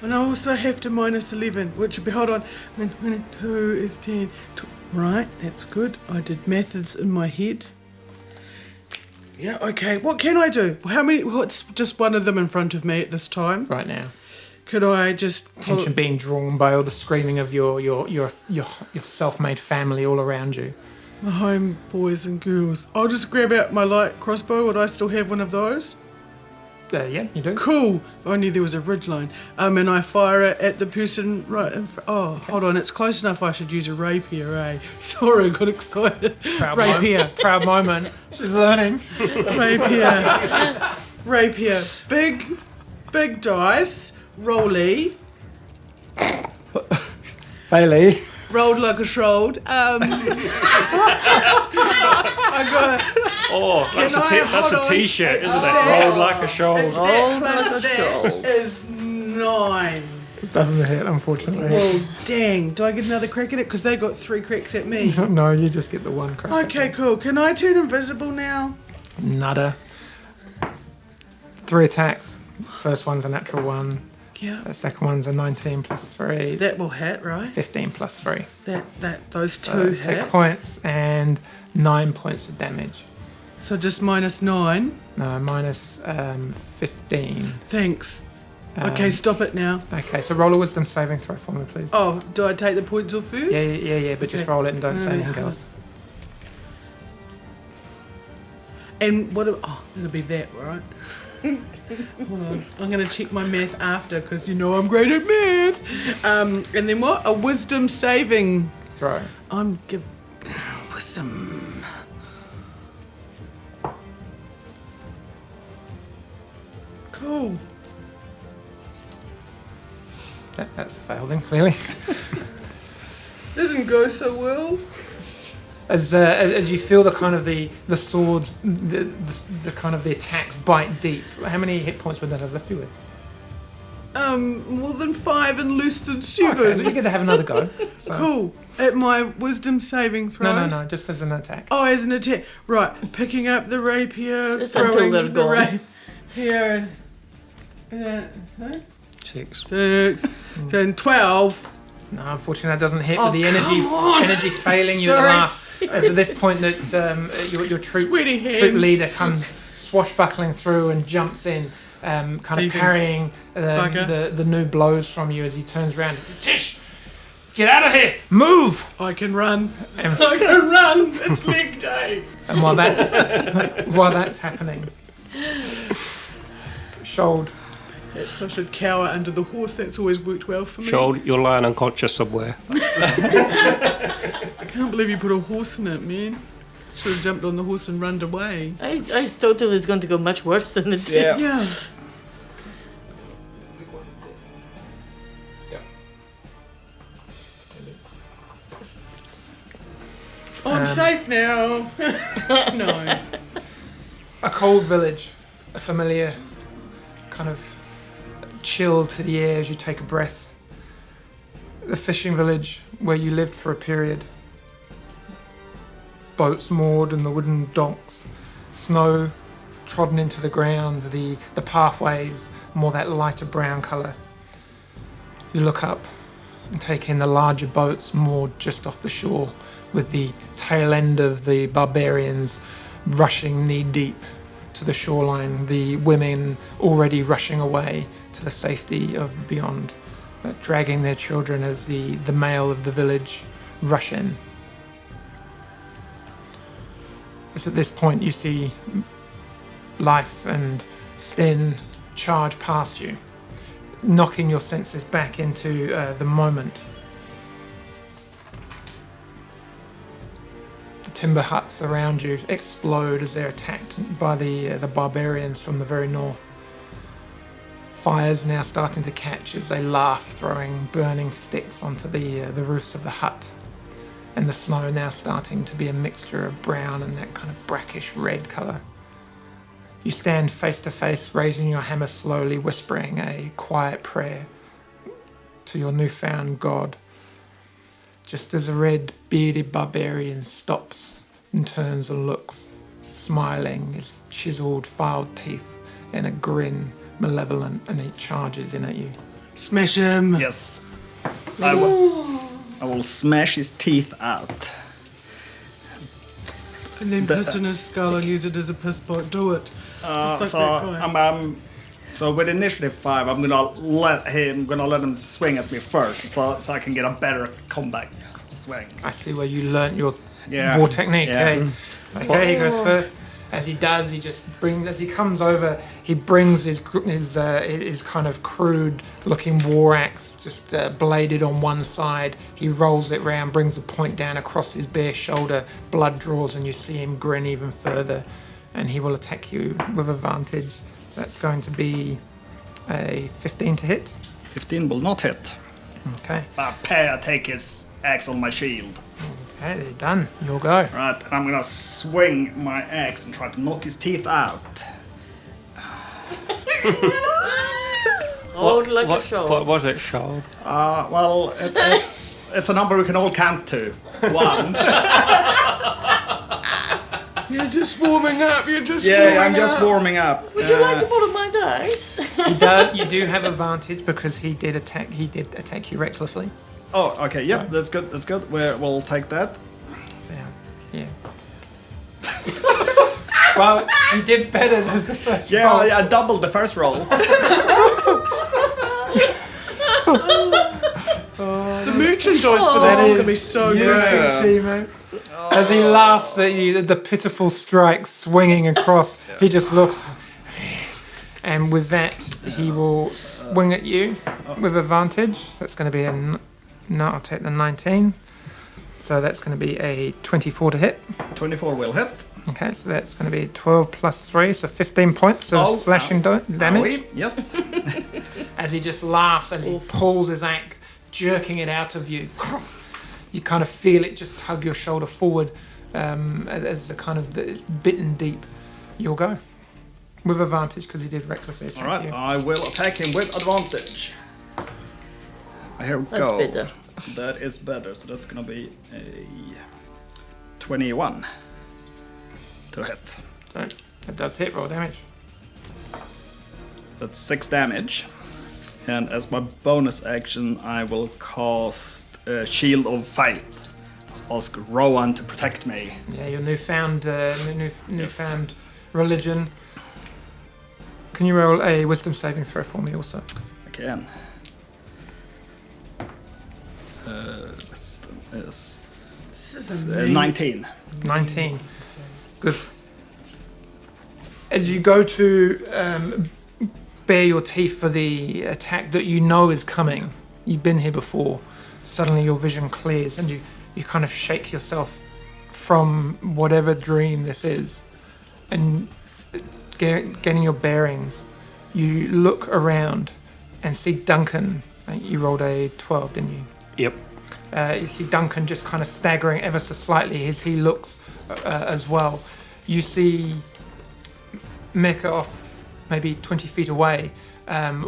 And I also have to minus 11, which would be, hold on, 2 is 10. Right, that's good. I did methods in my head. Yeah, okay. What can I do? How many? What's just one of them in front of me at this time? Right now? Could I just... Attention being drawn by all the screaming of your self-made family all around you. My home boys and girls. I'll just grab out my light crossbow. Would I still have one of those? Yeah, you do. Cool. Only there was a ridgeline. And I fire it at the person right in front. Oh, hold on. It's close enough. I should use a rapier, eh? Sorry, I got excited. Rapier. Proud moment. She's learning. Rapier. Rapier. Big dice. Rolly. Bailey. Rolled like a shroud. I got... Oh, that's Can I- that's hold a on. T-shirt, It's isn't it? that- Rolled like a shoal. It's that Rolled plus like a that shoal. is 9. Doesn't hit, unfortunately. Well, dang. Do I get another crack at it? Because they got 3 cracks at me. No, you just get the one crack. Okay, cool. Can I turn invisible now? Nada. 3 attacks. First one's a natural 1. Yeah. The second one's a 19 plus 3. That will hit, right? 15 plus 3. Those So two 6 hit. points and 9 points of damage. So just minus 9. No, minus 15. Thanks. Okay, stop it now. Okay, so roll a wisdom saving throw for me, please. Oh, do I take the points off first? Yeah, but just Okay. roll it and don't say anything hold on. else. And what? It'll be that, right? Hold on. I'm going to check my math after because you know I'm great at math. And then what? A wisdom saving. Throw. I'm give wisdom. Cool. That's a fail then, clearly. Didn't go so well. As you feel the kind of the swords, the kind of the attacks bite deep. How many hit points would that have left you with? More than 5 and less than Okay, 7. but you get to have another go. So. Cool. At my wisdom saving throws. No, just as an attack. Oh, as an attack. Right. Picking up the rapier, Just until throwing they're the gone. rapier. 6. 6, 10, 12. No, unfortunately, that doesn't hit. Oh, with the come on. energy failing you at the Sorry. last. As at this point, that your troop Sweaty hands. leader comes swashbuckling through and jumps in, kind of Thieving parrying bugger. the new blows from you as he turns around. Tish, get out of here! Move! I can run. And, I can run. It's leg day. and while that's happening, Skold. I should cower under the horse. That's always worked well for me. Shoal, you're lying unconscious somewhere. I can't believe you put a horse in it, man. Should have jumped on the horse and run away. I thought it was going to go much worse than it did. Yeah. Yeah. Oh, I'm safe now. No. A cold village, a familiar kind of chill to the air as you take a breath. The fishing village where you lived for a period. Boats moored in the wooden docks, snow trodden into the ground, the pathways more that lighter brown colour. You look up and take in the larger boats moored just off the shore, with the tail end of the barbarians rushing knee-deep to the shoreline, the women already rushing away to the safety of the beyond, dragging their children as the male of the village rush in. It's at this point you see Life and Sten charge past you, knocking your senses back into the moment. The timber huts around you explode as they're attacked by the barbarians from the very north. Fires now starting to catch as they laugh, throwing burning sticks onto the roofs of the hut. And the snow now starting to be a mixture of brown and that kind of brackish red colour. You stand face to face, raising your hammer slowly, whispering a quiet prayer to your newfound god. Just as a red bearded barbarian stops and turns and looks, smiling, his chiseled, filed teeth in a grin, malevolent, and he charges in at you. Smash him. Yes. I will smash his teeth out. And then piss in his skull and use it as a piss pot. Do it. Just like So that guy. so with initiative 5, I'm gonna let him swing at me first, so I can get a better combat swing. I see where you learnt your Yeah. war technique. Yeah. Okay, he goes first. As he does, as he comes over, he brings his kind of crude looking war axe, just bladed on one side. He rolls it round, brings the point down across his bare shoulder. Blood draws, and you see him grin even further. And he will attack you with advantage. So that's going to be a 15 to hit. 15 will not hit. Okay. I take his axe on my shield. Okay, they're done. You'll go. Right, and I'm gonna swing my axe and try to knock his teeth out. Hold like a show. What was it, Skold? Well, it's a number we can all count to. 1. You're just warming up. You're just I'm just warming up. Would you like to borrow my dice? You do have advantage because he did attack you recklessly. Oh, okay. Yep, that's good. That's good. We'll take that. So, yeah. Well, you did better than the first Yeah, roll. I doubled the first roll. The merchandise for this is going to be so huge great. achievement. As he laughs at you, the pitiful strike swinging across, he just looks. And with that, he will swing at you with advantage. So that's going to be no, I'll take the 19. So that's going to be a 24 to hit. 24 will hit. Okay, so that's going to be 12 plus 3, so 15 points of slashing damage. Oui, yes. As he just laughs as he pulls his axe, jerking it out of you. You kind of feel it just tug your shoulder forward as the kind of it's bitten deep. You'll go. With advantage because he did recklessly attack All right, you. I will attack him with advantage. Here we go. That's better. That is better, so that's gonna be a 21 to hit. So that does hit, roll damage. That's 6 damage. And as my bonus action, I will cast Shield of Faith. Ask Rowan to protect me. Yeah, your newfound religion. Can you roll a wisdom saving throw for me also? I can. Wisdom is This is amazing. 19. 19. Good. As you go to bare your teeth for the attack that you know is coming, you've been here before, suddenly your vision clears and you kind of shake yourself from whatever dream this is. And getting your bearings, you look around and see Duncan. You rolled a 12, didn't you? Yep. You see Duncan just kind of staggering ever so slightly as he looks as well. You see Mecca off maybe 20 feet away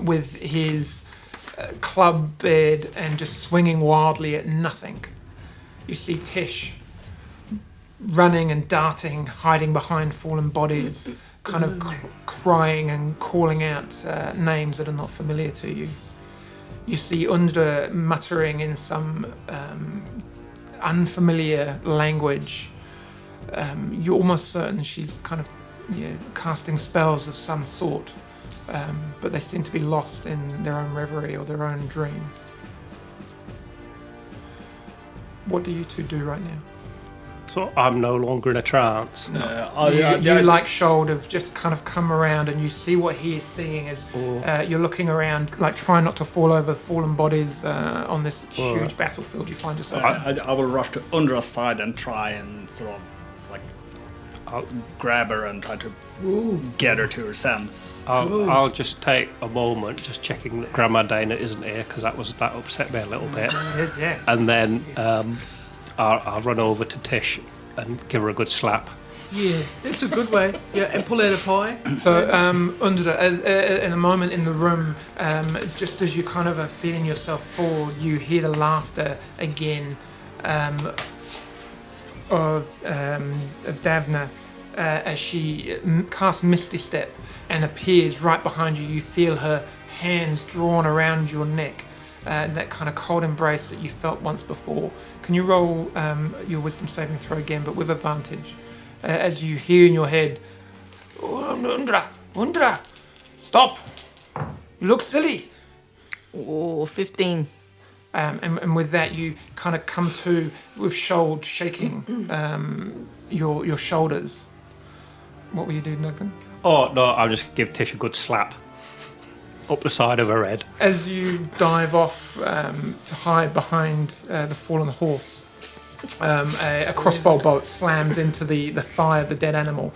with his club bed and just swinging wildly at nothing. You see Tish running and darting, hiding behind fallen bodies, kind of crying and calling out names that are not familiar to you. You see Undra muttering in some unfamiliar language. You're almost certain she's kind of casting spells of some sort, but they seem to be lost in their own reverie or their own dream. What do you two do right now? So I'm no longer in a trance. You like Skold have just kind of come around and you see what he is seeing as you're looking around, like trying not to fall over fallen bodies on this huge battlefield you find yourself in. I will rush to Undra's side and try and sort of grab her and try to get her to her sense. I'll just take a moment, just checking that Grandma Dana isn't here, because that upset me a little bit. Yeah. And then I'll run over to Tish and give her a good slap. Yeah, it's a good way. Yeah, and pull out a pie. So, in a moment in the room, just as you kind of are feeling yourself fall, you hear the laughter again of Davna as she casts Misty Step and appears right behind you. You feel her hands drawn around your neck, that kind of cold embrace that you felt once before. Can you roll your wisdom saving throw again, but with advantage? As you hear in your head, Undra, stop! You look silly. Oh, 15. And with that, you kind of come to with Skold shaking your shoulders. What will you do, Duncan? Oh, no, I'll just give Tish a good slap up the side of her head. As you dive off to hide behind the fallen horse, a crossbow bolt slams into the thigh of the dead animal,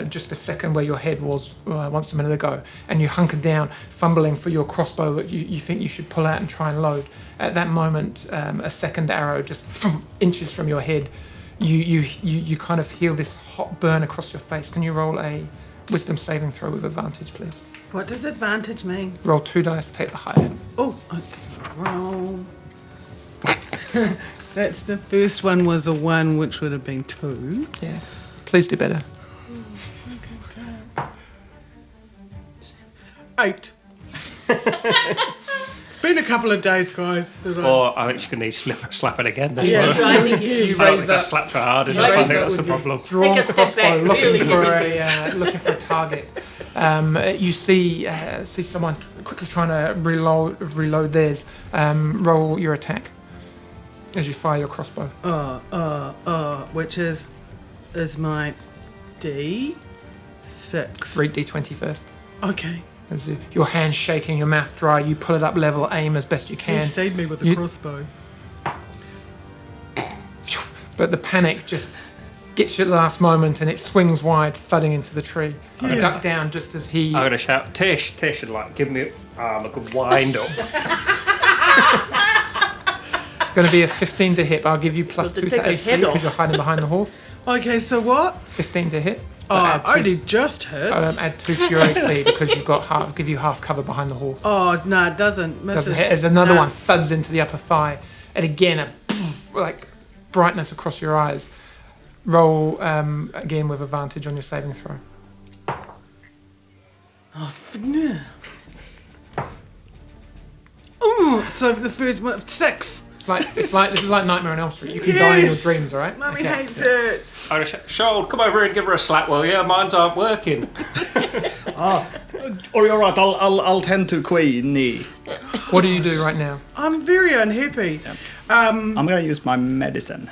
just a second where your head was once a minute ago, and you hunker down, fumbling for your crossbow that you think you should pull out and try and load. At that moment, a second arrow just inches from your head. You kind of feel this hot burn across your face. Can you roll a wisdom saving throw with advantage, please? What does advantage mean? Roll 2 dice, take the higher. Oh, okay. Roll. That's the first one was a 1, which would have been 2. Yeah. Please do better. 8. It's been a couple of days, guys. I think she's going to need slapping again. Then. Yeah. I think you You I don't raise think I that slapped her hard You enough. I raise think that that's the with your problem. drawn Take a step crossbow, back, looking for a target. You see someone quickly trying to reload theirs. Roll your attack as you fire your crossbow. Which is my D6. Read D20 first. Okay. As your hands shaking, your mouth dry, you pull it up level, aim as best you You can. saved me with a crossbow. But the panic just gets you at the last moment, and it swings wide, thudding into the tree. You duck down just as he. I'm going to shout, Tish, and like give me a good wind up. It's going to be a 15 to hit, but I'll give you plus Well, to 2 take to a AC head because off. you're hiding behind the horse. Okay, so what? 15 to hit. Oh, But add only two- just hits. add 2 to your AC because you've got give you half cover behind the horse. Oh, no, it doesn't. Doesn't Misses. hit. As another Nah. one thuds into the upper thigh, and again a like brightness across your eyes. Roll again with advantage on your saving throw. Yeah. Ooh, so for the first one, 6. This is like Nightmare on Elm Street. You can die in your Yes. dreams, all right? Mummy Okay. hates it. I'm going to shout, Shoal, come over and give her a slap, will you? Mine's aren't working. Or you're right, I'll tend to Queenie. What do you do right now? I'm very unhappy. I'm gonna use my medicine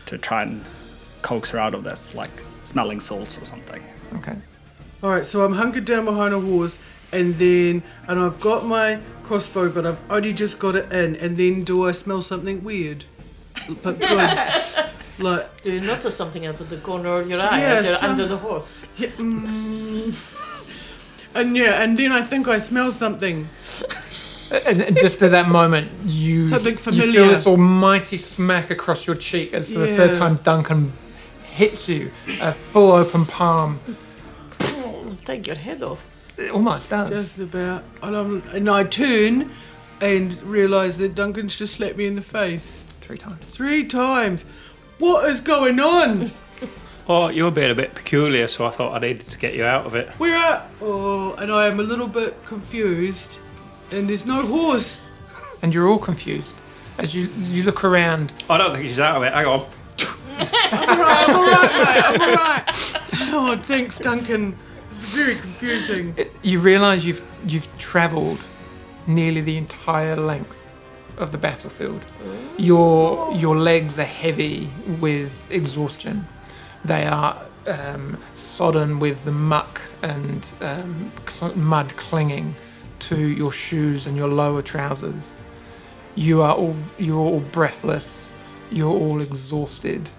to try and coax her out of this, like smelling salts or something. Okay. All right, so I'm hunkered down behind a horse, and I've got my crossbow, but I've only just got it in. And then, do I smell something weird? But good. Like, Do you notice something out of the corner of your eye Yes, as you're under the horse? yeah, and then I think I smell something. And just at that moment, you Something you familiar. feel this almighty smack across your cheek as for the third Yeah. time Duncan hits you, a full open palm. Take your head off. It almost does. Just about. And I turn and realise that Duncan's just slapped me in the face 3 times. 3 times. What is going on? Oh, you were being a bit peculiar, so I thought I needed to get you out of it. We're at. Oh, and I am a little bit confused. And there's no horse. And you're all confused as you look around. I don't think she's out of it. Hang on. I'm alright, mate. I'm alright. Oh, thanks, Duncan. It's very confusing. You realise you've travelled nearly the entire length of the battlefield. Your legs are heavy with exhaustion. They are sodden with the muck and mud clinging to your shoes and your lower trousers. You're all breathless. You're all exhausted,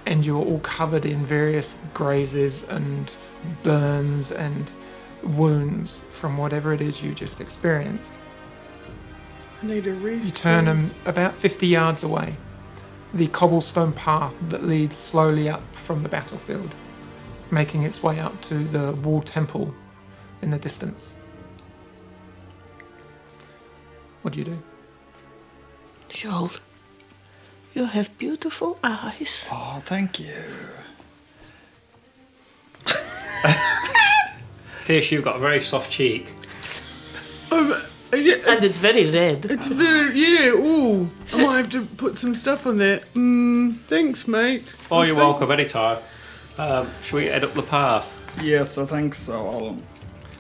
and you're all covered in various grazes and burns and wounds from whatever it is you just experienced. I need a rest. You turn about 50 yards away, the cobblestone path that leads slowly up from the battlefield, making its way up to the wall temple in the distance. What do you do? Skold, you have beautiful eyes. Oh, thank you. Tish, you've got a very soft cheek. Yeah, And it's very red. it's very, yeah, ooh. I might have to put some stuff on there. Thanks, mate. Oh, you're welcome anytime. Should we head up the path? Yes, I think so.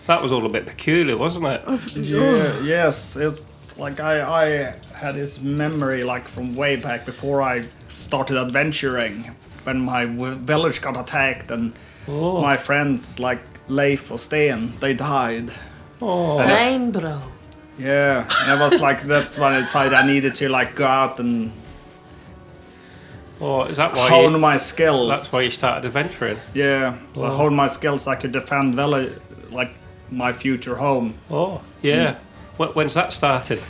That was all a bit peculiar, wasn't it? Yeah, yes, it's like I had this memory like from way back before I started adventuring, when my village got attacked and Oh. my friends like Leif or Sten, they died. Oh. Same, bro. Yeah, and I was like, that's when I decided I needed to like go out and Oh, is that why hone my skills. that's why you started adventuring? Yeah, so I Wow. honed my skills. I could defend village, like my future home. Oh, yeah. When's that started?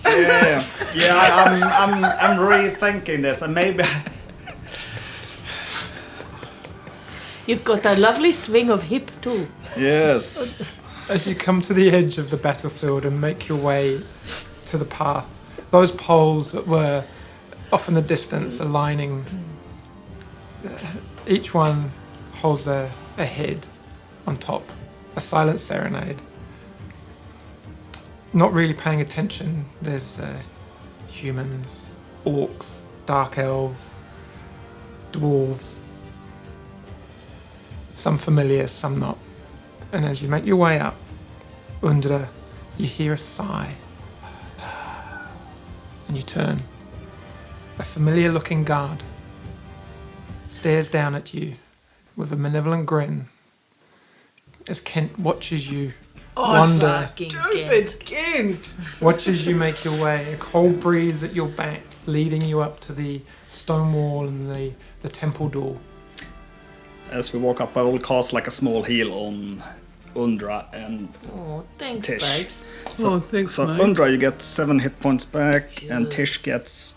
Yeah, yeah. I'm rethinking this, and maybe You've got a lovely swing of hip too. yes. As you come to the edge of the battlefield and make your way to the path, those poles that were off in the distance are lining. Each one holds a head on top, a silent serenade. Not really paying attention, there's humans, orcs, dark elves, dwarves. Some familiar, some not. And as you make your way up, Undra, you hear a sigh. And you turn. A familiar looking guard stares down at you with a malevolent grin as Kent watches you wander, Fucking Stupid Kent. watches you make your way, a cold breeze at your back, leading you up to the stone wall and the temple door. As we walk up, I will cast like a small heal on Undra and Oh, thanks, Tish. babes. Oh, thanks, so mate. Undra, you get 7 hit points back, and Yes. Tish gets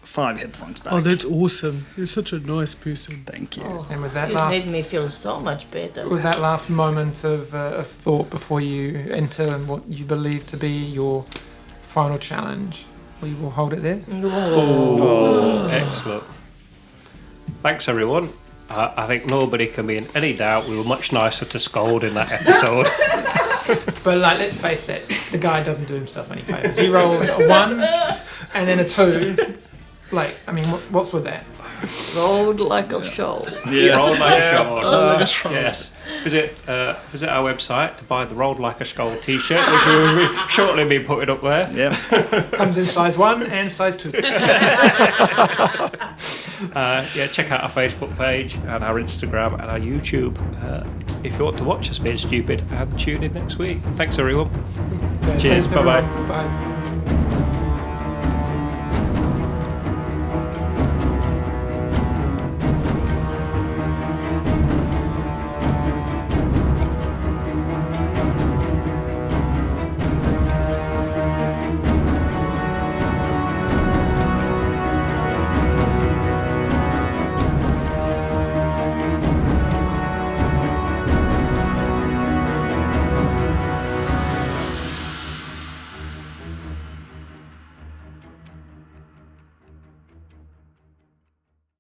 5 hit points back. Oh, that's awesome. You're such a nice person. Thank you. Oh, And with that you last, made me feel so much better. with that last moment of thought before you enter what you believe to be your final challenge, we will hold it there. Oh, excellent. Thanks, everyone. I think nobody can be in any doubt we were much nicer to Skold in that episode. But like, let's face it, the guy doesn't do himself any favors. He rolls a 1 and then a 2. Like, I mean, what's with that? Rolled like a show. Yes. Rolled like Yeah. a Skold. Yes. Visit our website to buy the Rolled Like a Skold t-shirt, which will shortly be putting up there. Yeah. Comes in size 1 and size 2. Check out our Facebook page and our Instagram and our YouTube if you want to watch us being stupid, and tune in next week. Thanks, everyone. Cheers, Thanks, bye-bye. everyone. Bye.